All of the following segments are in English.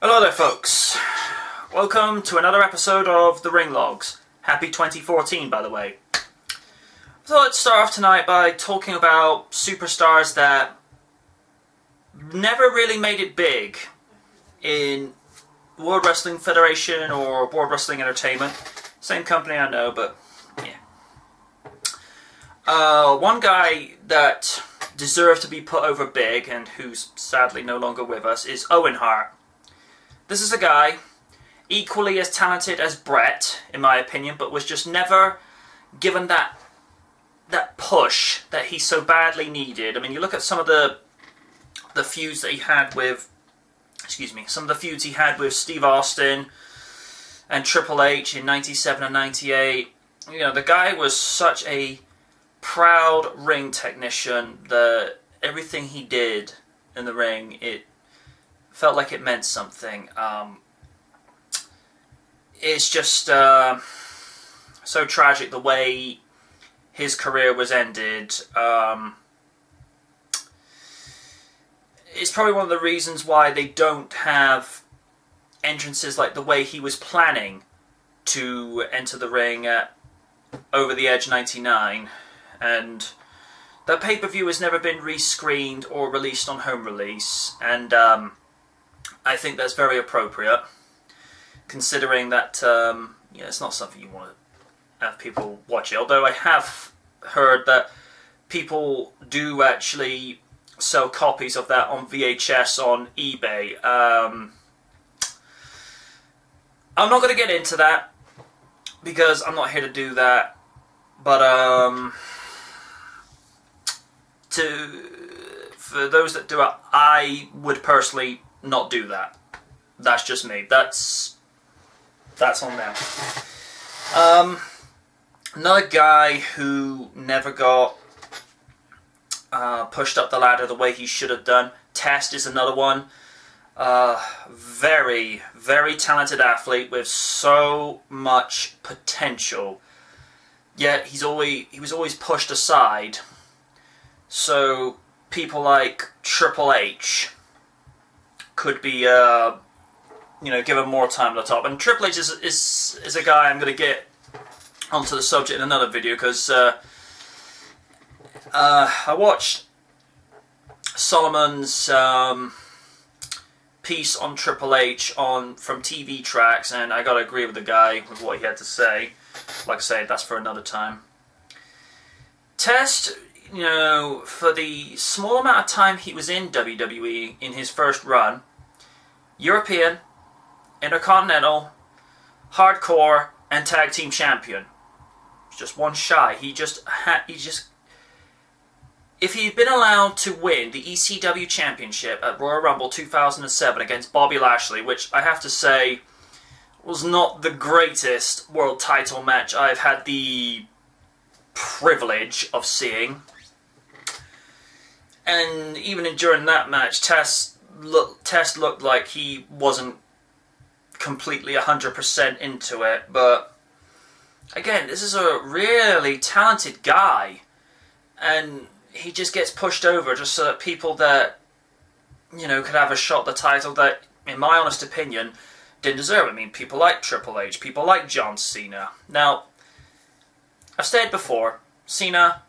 Hello there folks, welcome to another episode of The Ring Logs. Happy 2014 by the way. So let's start off tonight by talking about superstars that never really made it big in World Wrestling Federation or World Wrestling Entertainment. Same company I know, but yeah. One guy that deserved to be put over big and who's sadly no longer with us is Owen Hart. This is a guy equally as talented as Brett, in my opinion, but was just never given that push that he so badly needed. I mean, you look at some of the feuds that he had with, some of the feuds he had with Steve Austin and Triple H in 97 and 98. You know, the guy was such a proud ring technician that everything he did in the ring, it felt like it meant something. It's just so tragic the way his career was ended. It's probably one of the reasons why they don't have entrances like the way he was planning to enter the ring at Over the Edge 99. And that pay-per-view has never been rescreened or released on home release. And I think that's very appropriate, considering that it's not something you want to have people watch it. Although I have heard that people do actually sell copies of that on VHS on eBay. I'm not going to get into that because I'm not here to do that. But for those that do it, I would personally not do that. That's just me. That's on them. Another guy who never got pushed up the ladder the way he should have done. Test is another one. Very, very talented athlete with so much potential. Yet he was always pushed aside. So people like Triple H could be, given more time at the top. And Triple H is a guy I'm going to get onto the subject in another video, because I watched Solomon's piece on Triple H from TV Tracks, and I got to agree with the guy with what he had to say. Like I say, that's for another time. Test, for the small amount of time he was in WWE in his first run, European, Intercontinental, Hardcore, and Tag Team Champion. Just one shy. If he'd been allowed to win the ECW Championship at Royal Rumble 2007 against Bobby Lashley, which I have to say was not the greatest world title match I've had the privilege of seeing. And even during that match, Test looked like he wasn't completely 100% into it. But again, this is a really talented guy, and he just gets pushed over just so that people that could have a shot at the title that, in my honest opinion, didn't deserve it. I mean, people like Triple H, people like John Cena. Now, I've said before, Cena,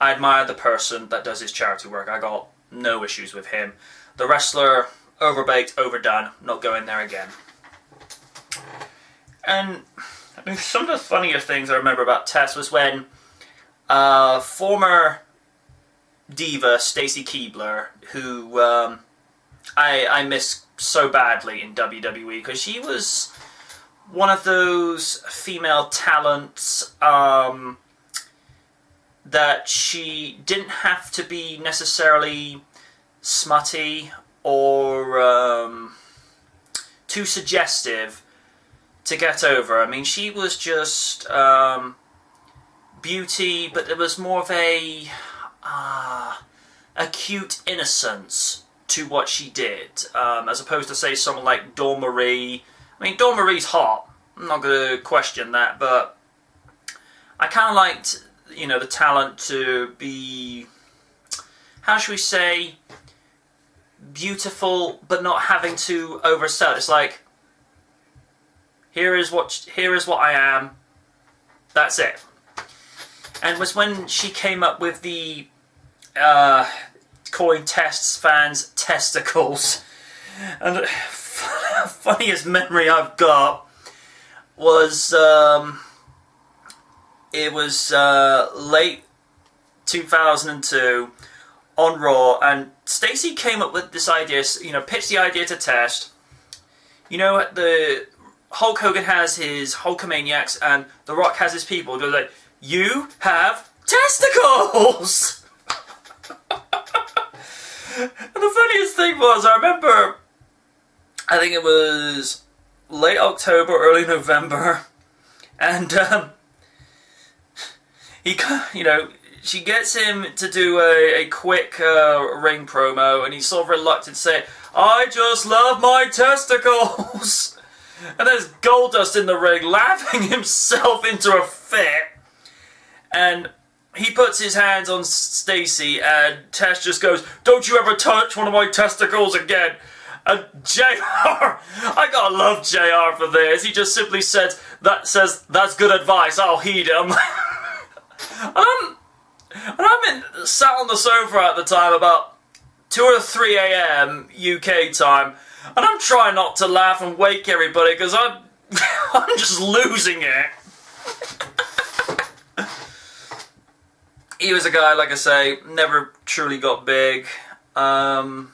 I admire the person that does his charity work. I got no issues with him. The wrestler, overbaked, overdone, not going there again. And I mean, some of the funnier things I remember about Test was when former diva Stacy Keibler, who I miss so badly in WWE, because she was one of those female talents that she didn't have to be necessarily smutty or too suggestive to get over. I mean, she was just beauty, but there was more of a cute innocence to what she did, as opposed to, say, someone like Dawn Marie. I mean, Dawn Marie's hot. I'm not going to question that, but I kind of liked, the talent to be, how should we say, beautiful, but not having to oversell. It's like, here is what I am. That's it. And it was when she came up with the calling tests fans testicles. And the funniest memory I've got was it was late 2002 on Raw, and Stacey came up with this idea, pitched the idea to Test. The Hulk Hogan has his Hulkamaniacs and The Rock has his people. They're like, you have testicles! And the funniest thing was, I remember, I think it was late October, early November, and she gets him to do a quick ring promo, and he's sort of reluctant to say, I just love my testicles! And there's Goldust in the ring, laughing himself into a fit, and he puts his hands on Stacey, and Tess just goes, don't you ever touch one of my testicles again. And JR, I gotta love JR for this. He just simply says, that's good advice, I'll heed it. I'm like, I'm sat on the sofa at the time, about 2 or 3 a.m. UK time, and I'm trying not to laugh and wake everybody, because I'm just losing it. He was a guy, like I say, never truly got big. Val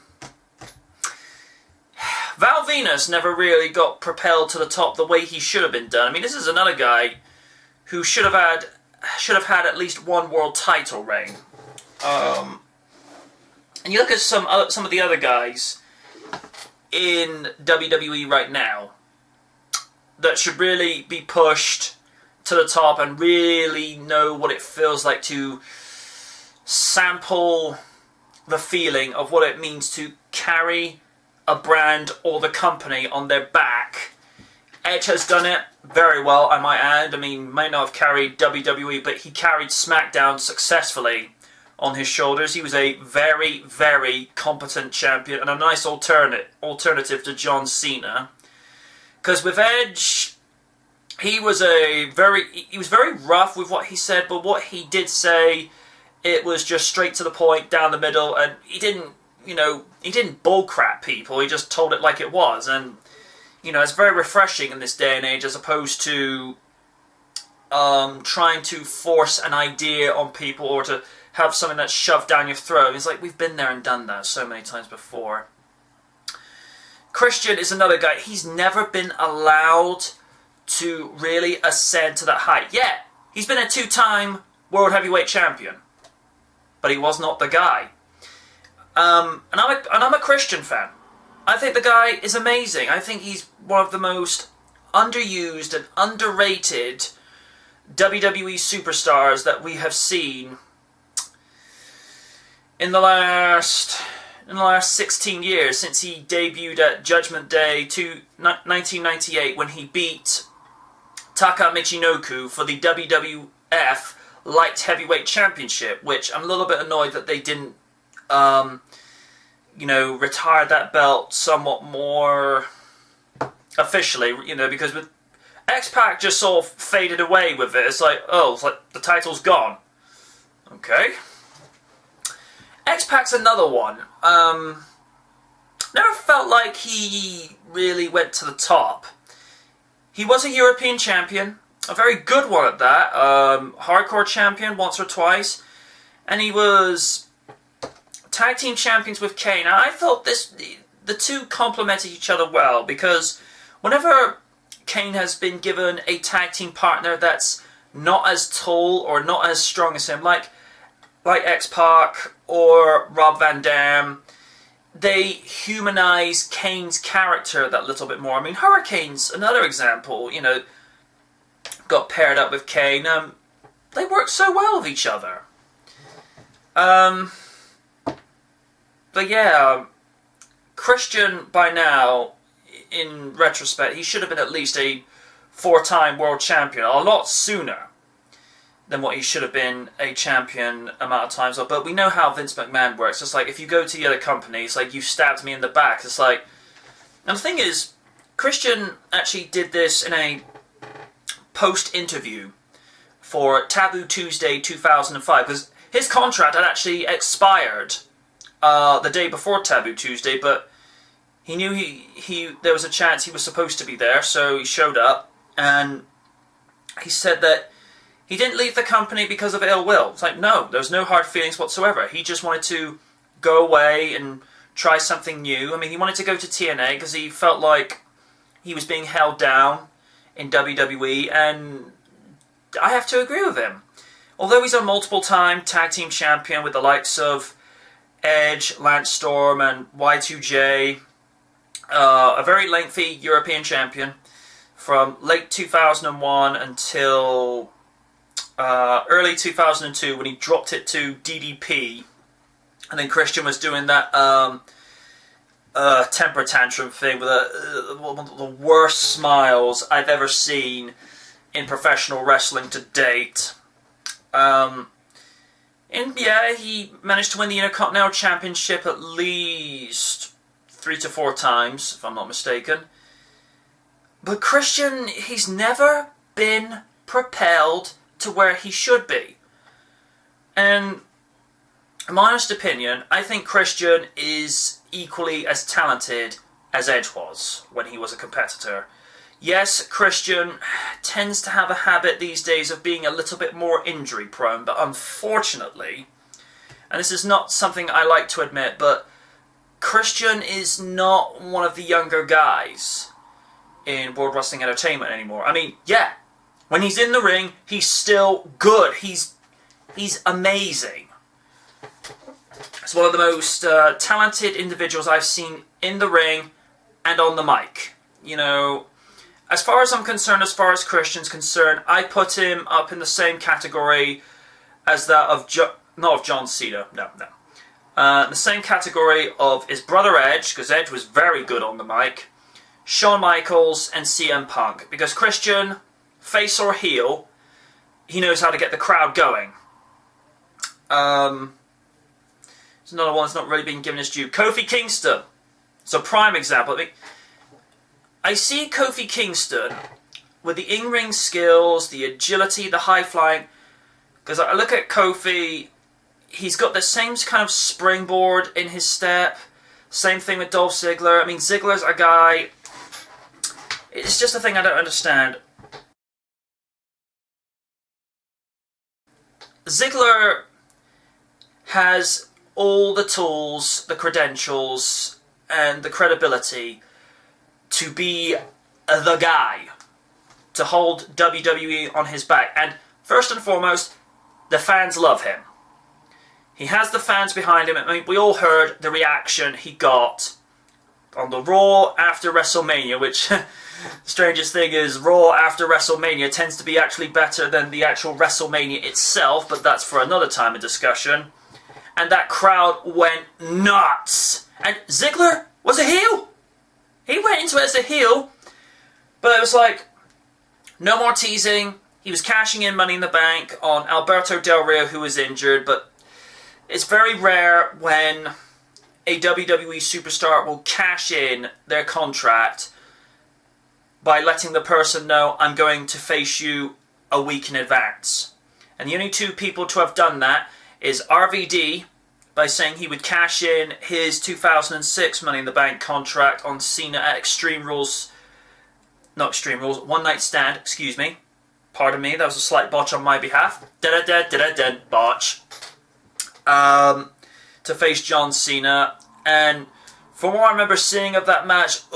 Venus never really got propelled to the top the way he should have been done. I mean, this is another guy who should have had at least one world title reign. And you look at some of the other guys in WWE right now that should really be pushed to the top and really know what it feels like to sample the feeling of what it means to carry a brand or the company on their back. Edge has done it very well, I might add. I mean, may not have carried WWE, but he carried SmackDown successfully on his shoulders. He was a very, very competent champion and a nice alternative to John Cena. Because with Edge, he was very rough with what he said, but what he did say, it was just straight to the point, down the middle, and he didn't bullcrap people. He just told it like it was, and it's very refreshing in this day and age, as opposed to trying to force an idea on people or to have something that's shoved down your throat. It's like, we've been there and done that so many times before. Christian is another guy. He's never been allowed to really ascend to that height. Yeah, he's been a 2-time World Heavyweight Champion, but he was not the guy. And I'm a Christian fan. I think the guy is amazing. I think he's one of the most underused and underrated WWE superstars that we have seen in the last 16 years, since he debuted at Judgment Day 1998 when he beat Taka Michinoku for the WWF Light Heavyweight Championship, which I'm a little bit annoyed that they didn't retire that belt somewhat more officially, because with X-Pac just sort of faded away with it. It's like the title's gone. Okay. X-Pac's another one. Never felt like he really went to the top. He was a European champion, a very good one at that, hardcore champion once or twice, and he was tag team champions with Kane. And I thought the two complemented each other well, because whenever Kane has been given a tag team partner that's not as tall or not as strong as him, like X-Pac or Rob Van Dam, they humanize Kane's character that little bit more. I mean, Hurricane's another example, got paired up with Kane. They work so well with each other. But yeah, Christian, by now, in retrospect, he should have been at least a 4-time world champion, a lot sooner. than what he should have been a champion amount of times. But we know how Vince McMahon works. It's like, if you go to the other company, it's like, you stabbed me in the back. It's like... And the thing is, Christian actually did this in a post-interview for Taboo Tuesday 2005, because his contract had actually expired the day before Taboo Tuesday, but he knew there was a chance he was supposed to be there, so he showed up, and he said that he didn't leave the company because of ill will. It's like, no, there was no hard feelings whatsoever. He just wanted to go away and try something new. I mean, he wanted to go to TNA because he felt like he was being held down in WWE, and I have to agree with him. Although he's a multiple-time tag team champion with the likes of Edge, Lance Storm, and Y2J, a very lengthy European champion from late 2001 until early 2002, when he dropped it to DDP, and then Christian was doing that temper tantrum thing with one of the worst smiles I've ever seen in professional wrestling to date. And yeah, he managed to win the Intercontinental Championship at least 3 to 4 times, if I'm not mistaken. But Christian, he's never been propelled to where he should be. And in my honest opinion, I think Christian is equally as talented as Edge was when he was a competitor. Yes, Christian tends to have a habit these days of being a little bit more injury prone, but unfortunately, and this is not something I like to admit, but Christian is not one of the younger guys in World Wrestling Entertainment anymore. I mean, yeah, when he's in the ring, he's still good. He's amazing. He's one of the most talented individuals I've seen in the ring and on the mic. You know, as far as I'm concerned, as far as Christian's concerned, I put him up in the same category as that of not of John Cena, no. The same category of his brother Edge, because Edge was very good on the mic, Shawn Michaels, and CM Punk. Because Christian, face or heel, he knows how to get the crowd going. There's another one that's not really been given his due. Kofi Kingston. It's a prime example. I mean, I see Kofi Kingston with the in-ring skills, the agility, the high-flying. Because I look at Kofi, he's got the same kind of springboard in his step. Same thing with Dolph Ziggler. I mean, Ziggler's a guy... It's just a thing I don't understand. Ziggler has all the tools, the credentials, and the credibility to be the guy, to hold WWE on his back. And first and foremost, the fans love him. He has the fans behind him. I mean, we all heard the reaction he got on the Raw after WrestleMania, which, the strangest thing is, Raw after WrestleMania tends to be actually better than the actual WrestleMania itself, but that's for another time of discussion. And that crowd went nuts. And Ziggler was a heel. He went into it as a heel, but it was like, no more teasing. He was cashing in Money in the Bank on Alberto Del Rio, who was injured, but it's very rare when a WWE superstar will cash in their contract by letting the person know, I'm going to face you a week in advance. And the only two people to have done that is RVD, by saying he would cash in his 2006 Money in the Bank contract on Cena at One Night Stand, excuse me. Pardon me, that was a slight botch on my behalf. Botch. To face John Cena. And from what I remember seeing of that match,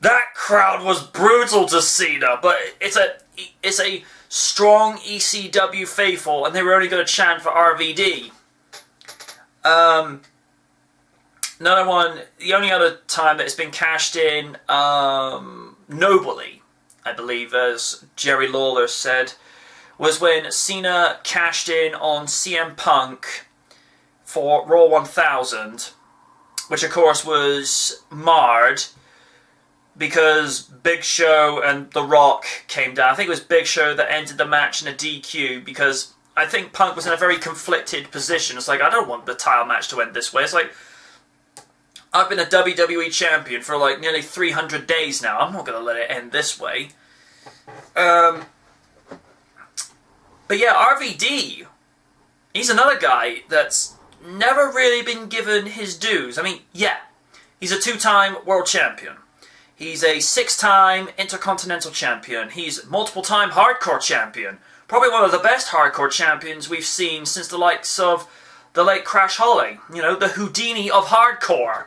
that crowd was brutal to Cena. But it's a strong ECW faithful, and they were only going to chant for RVD. Another one, the only other time that it's been cashed in nobly, I believe, as Jerry Lawler said, was when Cena cashed in on CM Punk for Raw 1000, which of course was marred because Big Show and The Rock came down. I think it was Big Show that ended the match in a DQ, because I think Punk was in a very conflicted position. It's like, I don't want the title match to end this way. It's like, I've been a WWE champion for like nearly 300 days now. I'm not going to let it end this way. But yeah, RVD, he's another guy that's never really been given his dues. I mean, yeah, he's a 2-time world champion. He's a 6-time Intercontinental champion. He's multiple-time hardcore champion. Probably one of the best hardcore champions we've seen since the likes of the late Crash Holly. You know, the Houdini of hardcore.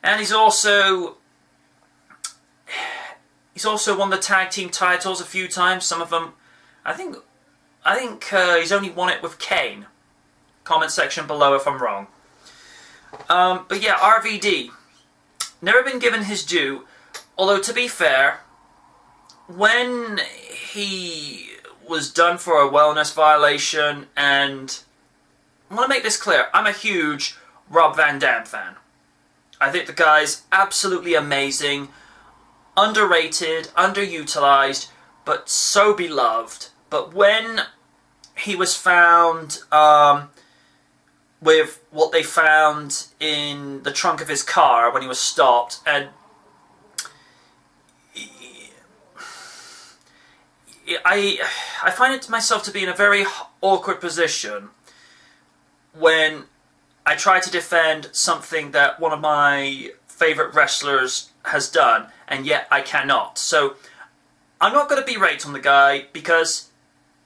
And he's also won the tag team titles a few times. Some of them, I think he's only won it with Kane. Comment section below if I'm wrong. But yeah, RVD. Never been given his due, although to be fair, when he was done for a wellness violation, and I want to make this clear, I'm a huge Rob Van Dam fan. I think the guy's absolutely amazing, underrated, underutilized, but so beloved. But when he was found with what they found in the trunk of his car when he was stopped, and I find it myself to be in a very awkward position when I try to defend something that one of my favourite wrestlers has done, and yet I cannot. So I'm not going to berate on the guy, because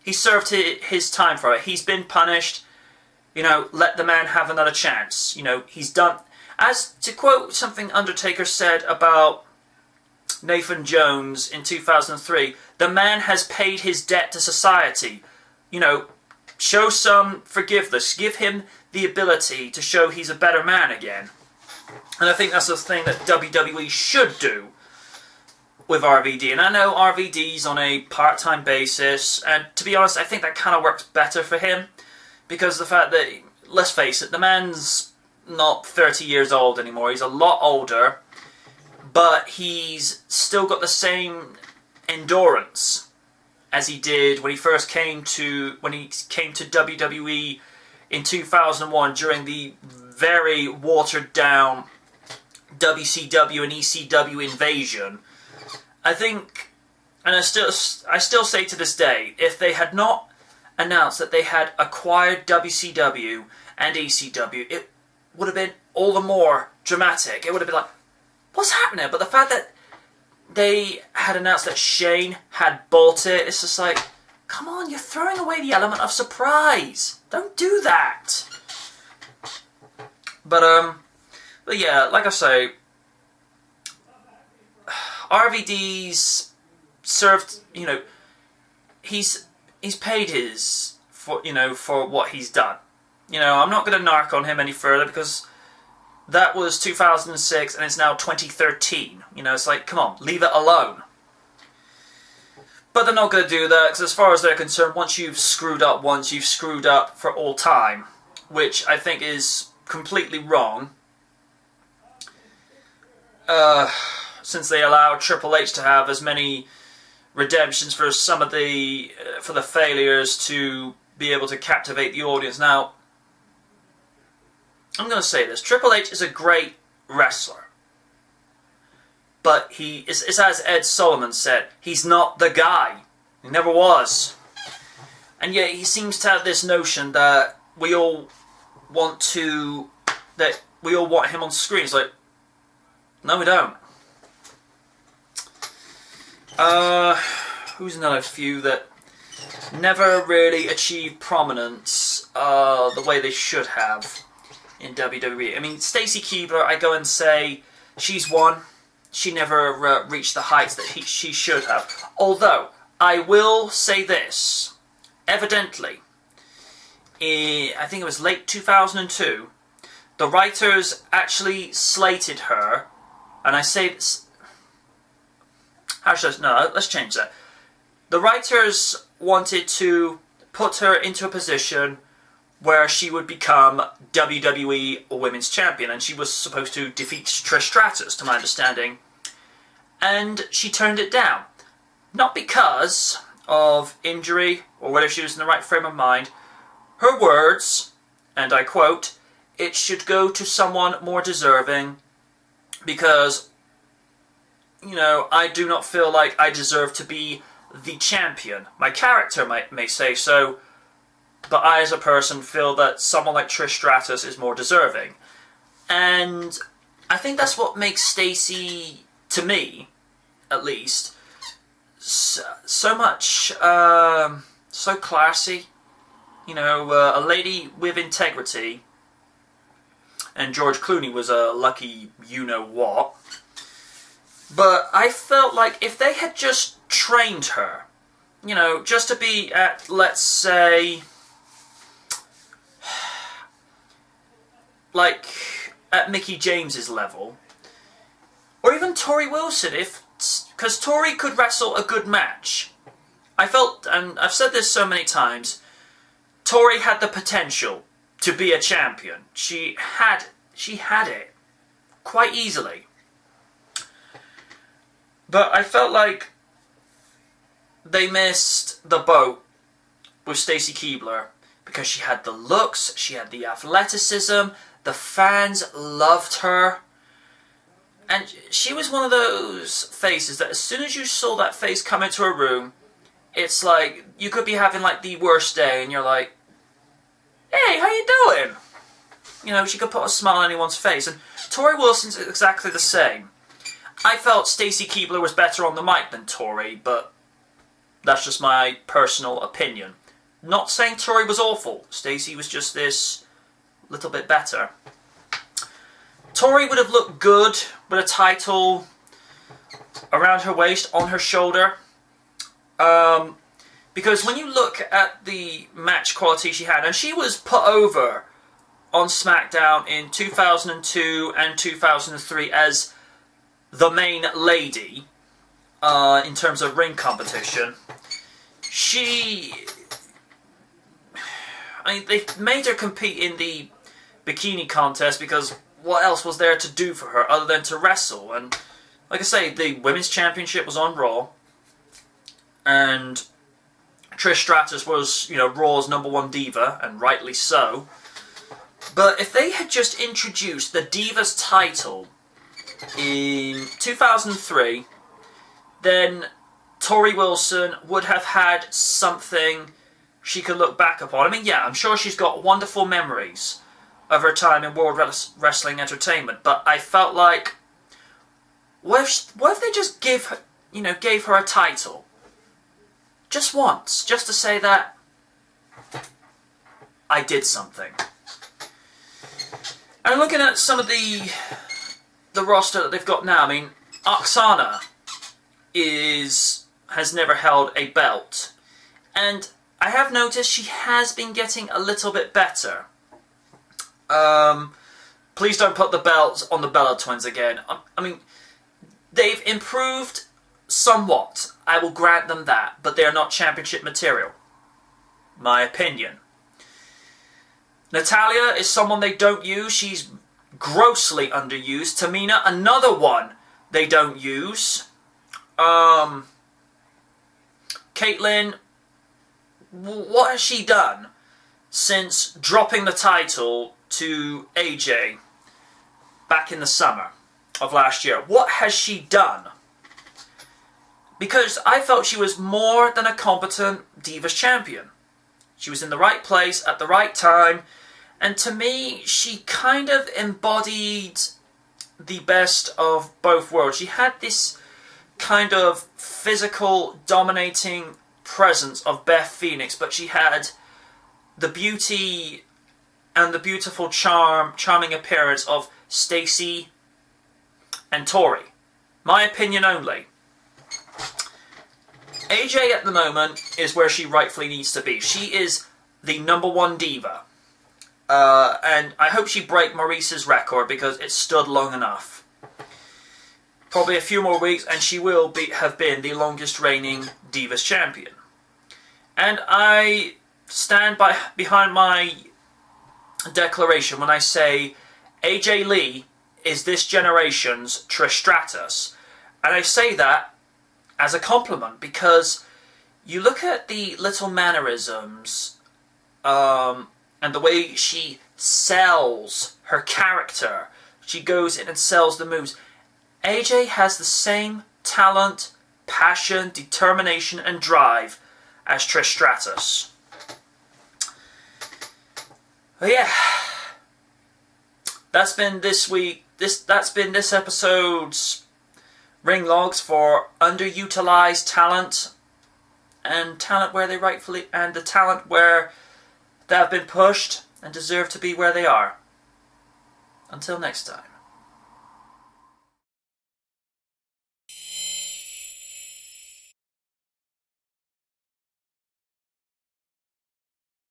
he served his time for it. He's been punished. You know, let the man have another chance. You know, he's done... As to quote something Undertaker said about Nathan Jones in 2003, the man has paid his debt to society. You know, show some forgiveness. Give him the ability to show he's a better man again. And I think that's the thing that WWE should do with RVD. And I know RVD's on a part-time basis, and to be honest, I think that kind of works better for him. Because the fact that, let's face it, the man's not 30 years old anymore. He's a lot older, but he's still got the same endurance as he did when he first came to WWE in 2001 during the very watered down WCW and ECW invasion. I think, and I still say to this day, if they had not announced that they had acquired WCW and ECW, it would have been all the more dramatic. It would have been like, what's happening? But the fact that they had announced that Shane had bought it, it's just like, come on, you're throwing away the element of surprise. Don't do that. But yeah, like I say, RVD's served, you know, he's paid his for, you know, for what he's done. You know, I'm not going to narc on him any further, because that was 2006 and it's now 2013. You know, it's like, come on, leave it alone. But they're not going to do that, because as far as they're concerned, once you've screwed up once, you've screwed up for all time, which I think is completely wrong. Since they allowed Triple H to have as many redemptions for some of the for the failures to be able to captivate the audience. Now, I'm going to say this: Triple H is a great wrestler, but he is, as Ed Sullivan said, he's not the guy. He never was, and yet he seems to have this notion that we all want him on screen. It's like, no, we don't. Who's another few that never really achieved prominence the way they should have in WWE? I mean, Stacy Keibler, I go and say she's one. She never reached the heights that she should have. Although, I will say this. Evidently, I think it was late 2002, the writers actually slated her, and I say this... Actually, no, let's change that. The writers wanted to put her into a position where she would become WWE Women's Champion, and she was supposed to defeat Trish Stratus, to my understanding. and she turned it down. Not because of injury or whether she was in the right frame of mind. Her words, and I quote, "It should go to someone more deserving because, you know, I do not feel like I deserve to be the champion. My character may say so, but I as a person feel that someone like Trish Stratus is more deserving." And I think that's what makes Stacey, to me, at least, so much, so classy. You know, a lady with integrity. And George Clooney was a lucky you-know-what. But I felt like if they had just trained her, you know, just to be at, let's say, like, at Mickie James's level, or even Tori Wilson, because Tori could wrestle a good match. I felt, and I've said this so many times, Tori had the potential to be a champion. She had it quite easily. But I felt like they missed the boat with Stacy Keibler because she had the looks, she had the athleticism, the fans loved her. And she was one of those faces that as soon as you saw that face come into a room, it's like you could be having like the worst day and you're like, "Hey, how you doing?" You know, she could put a smile on anyone's face. And Tori Wilson's exactly the same. I felt Stacy Keibler was better on the mic than Tori, but that's just my personal opinion. Not saying Tori was awful. Stacy was just this little bit better. Tori would have looked good with a title around her waist, on her shoulder. Because when you look at the match quality she had, and she was put over on SmackDown in 2002 and 2003 as the main lady in terms of ring competition. They made her compete in the bikini contest because what else was there to do for her other than to wrestle? And like I say, the Women's Championship was on Raw. And Trish Stratus was, you know, Raw's #1 diva, and rightly so. But if they had just introduced the Divas title in 2003, then Tori Wilson would have had something she could look back upon. I mean, yeah, I'm sure she's got wonderful memories of her time in World Wrestling Entertainment, but I felt like, what if they just gave her a title? Just once, just to say that I did something. And looking at some of the roster that they've got now, I mean, Oksana has never held a belt. And I have noticed she has been getting a little bit better. Please don't put the belts on the Bella Twins again. I mean, they've improved somewhat. I will grant them that. But they are not championship material. My opinion. Natalya is someone they don't use. She's grossly underused. Tamina, another one they don't use. Caitlyn, what has she done since dropping the title to AJ back in the summer of last year? What has she done? Because I felt she was more than a competent Divas champion. She was in the right place at the right time, and to me, she kind of embodied the best of both worlds. She had this kind of physical, dominating presence of Beth Phoenix, but she had the beauty and the beautiful charming appearance of Stacy and Tori. My opinion only. AJ at the moment is where she rightfully needs to be. She is the #1 diva. And I hope she breaks Maurice's record because it stood long enough. Probably a few more weeks and she will have been the longest reigning Divas champion. And I stand behind my declaration when I say AJ Lee is this generation's Trish Stratus. And I say that as a compliment, because you look at the little mannerisms and the way she sells her character. She goes in and sells the moves. AJ has the same talent, passion, determination, and drive as Trish Stratus. But yeah, that's been this week. That's been this episode's ring logs for underutilized talent, and talent where they rightfully, and the talent where they have been pushed and deserve to be where they are. Until next time.